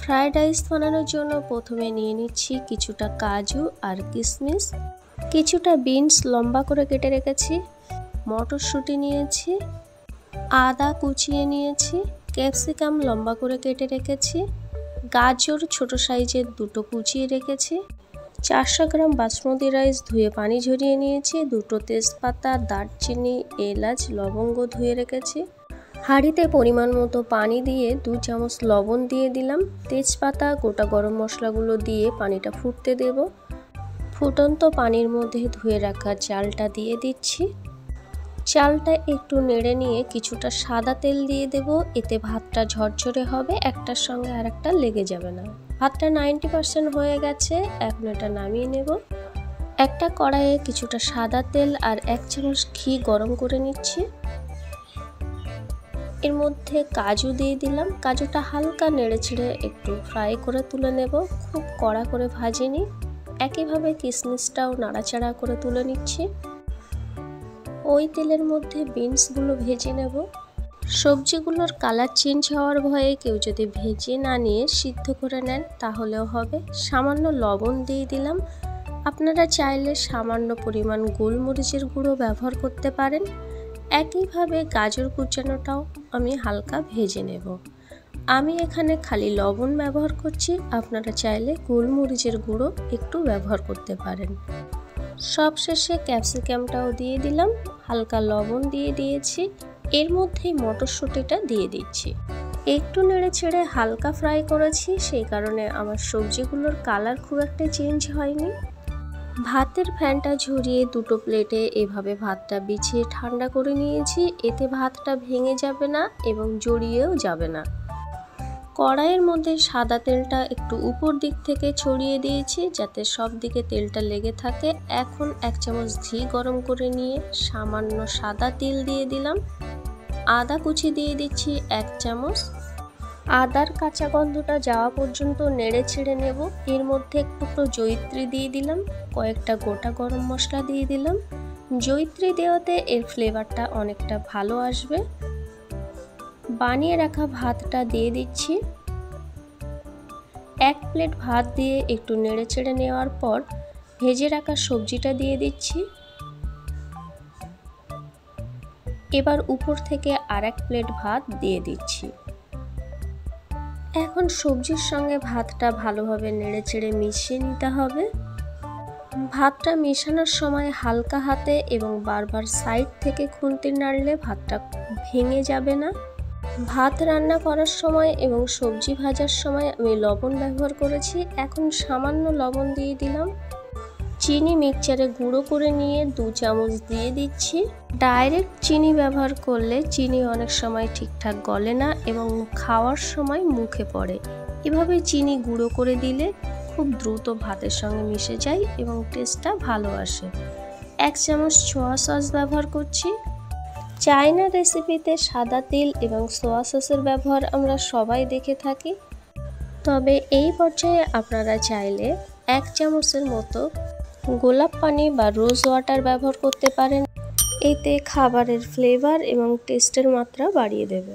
Fried rice বানানোর জন্য প্রথমে নিয়ে নিচ্ছি কিছুটা কাজু আর কিশমিশ, কিছুটা বিনস লম্বা করে কেটে রেখেছি, মটরশুঁটি নিয়েছি, আদা কুচিয়ে নিয়েছি, ক্যাপসিকাম লম্বা করে কেটে রেখেছি, গাজর ছোট সাইজের দুটো কুচিয়ে রেখেছি, 400 গ্রাম বাসমতি রাইস ধুয়ে পানি ঝরিয়ে নিয়েছি, দুটো তেজপাতা, দারচিনি, এলাচ, লবঙ্গ ধুয়ে রেখেছি। হাঁড়িতে পরিমাণ মতো পানি দিয়ে 2 চামচ লবণ দিয়ে দিলাম, তেজপাতা গোটা গরম মশলাগুলো দিয়ে পানিটা ফুটতে দেব। ফুটন্ত পানির মধ্যে ধুয়ে রাখা চালটা দিয়ে দিচ্ছি। চালটা একটু নেড়ে নিয়ে কিছুটা সাদা তেল দিয়ে দেব, এতে ভাতটা ঝরঝরে হবে, একটার সঙ্গে আরেকটা লেগে যাবে না। ভাতটা 90% হয়ে গেছে, এখন এটা নামিয়ে নেব। একটা কড়াইয়ে কিছুটা সাদা তেল আর 1 চামচ ঘি গরম করে নিচ্ছি। এর মধ্যে কাজু দিয়ে দিলাম, কাজুটা হালকা নেড়েছেড়ে একটু ফ্রাই করে তুলে নেব, খুব কড়া করে ভাজিনি। একইভাবে কিশমিশটাও নাড়াচাড়া করে তুলে নিচ্ছি। ওই তেলের মধ্যে বিনসগুলো ভেজে নেব। সবজিগুলোর কালার চেঞ্জ হওয়ার ভয়ে কেউ যদি ভেজে না নিয়ে সিদ্ধ করে নেন তাহলেও হবে। সামান্য লবণ দিয়ে দিলাম, আপনারা চাইলে সামান্য পরিমাণ গোলমরিচের গুঁড়ো ব্যবহার করতে পারেন। একইভাবে গাজর কুচানোটাও আমি হালকা ভেজে নেব। আমি এখানে খালি লবণ ব্যবহার করছি, আপনারা চাইলে গোলমরিচের গুঁড়ো একটু ব্যবহার করতে পারেন। সবশেষে ক্যাপসিকামটাও দিয়ে দিলাম, হালকা লবণ দিয়ে দিয়েছি। এর মধ্যেই মটরশুঁটিটা দিয়ে দিচ্ছি। একটু নেড়ে ছেড়ে হালকা ফ্রাই করেছি, সেই কারণে আমার সবজিগুলোর কালার খুব একটা চেঞ্জ হয়নি। ভাতের ফ্যানটা ঝরিয়ে দুটো প্লেটে এভাবে ভাতটা বিছিয়ে ঠান্ডা করে নিয়েছি, এতে ভাতটা ভেঙে যাবে না এবং জড়িয়েও যাবে না। কড়াইয়ের মধ্যে সাদা তেলটা একটু উপর দিক থেকে ছড়িয়ে দিয়েছি যাতে সব দিকে তেলটা লেগে থাকে। এখন 1 চামচ ঘি গরম করে নিয়ে সামান্য সাদা তিল দিয়ে দিলাম, আদা কুচি দিয়ে দিচ্ছি 1 চামচ। আদার কাঁচা গন্ধটা যাওয়া পর্যন্ত নেড়ে ছেড়ে নেব। এর মধ্যে একটু জয়িত্রী দিয়ে দিলাম, কয়েকটা গোটা গরম মশলা দিয়ে দিলাম। জয়িত্রী দেওয়াতে এর ফ্লেভারটা অনেকটা ভালো আসবে। বানিয়ে রাখা ভাতটা দিয়ে দিচ্ছি। 1 প্লেট ভাত দিয়ে একটু নেড়ে ছেড়ে নেওয়ার পর ভেজে রাখা সবজিটা দিয়ে দিচ্ছি। এবার উপর থেকে আরেক প্লেট ভাত দিয়ে দিচ্ছি। এখন সবজির সঙ্গে ভাতটা ভালোভাবে নেড়েচেড়ে মিশিয়ে নিতে হবে। ভাতটা মেশানোর সময় হালকা হাতে এবং বারবার সাইড থেকে খুন্তি নাড়লে ভাতটা ভেঙে যাবে না। ভাত রান্না করার সময় এবং সবজি ভাজার সময় আমি লবণ ব্যবহার করেছি, এখন সামান্য লবণ দিয়ে দিলাম। চিনি মিক্সচারে গুঁড়ো করে নিয়ে 2 চামচ দিয়ে দিচ্ছি। ডাইরেক্ট চিনি ব্যবহার করলে চিনি অনেক সময় ঠিকঠাক গলে না এবং খাওয়ার সময় মুখে পড়ে। এভাবে চিনি গুঁড়ো করে দিলে খুব দ্রুত ভাতের সঙ্গে মিশে যায় এবং টেস্টটা ভালো আসে। 1 চামচ সোয়া সস ব্যবহার করছি। চাইনা রেসিপিতে সাদা তিল এবং সোয়া সসের ব্যবহার আমরা সবাই দেখে থাকি, তবে এই পর্যায়ে আপনারা চাইলে 1 চামচের মতো গোলাপ পানি বা রোজ ওয়াটার ব্যবহার করতে পারেন, এতে খাবারের ফ্লেভার এবং টেস্টের মাত্রা বাড়িয়ে দেবে।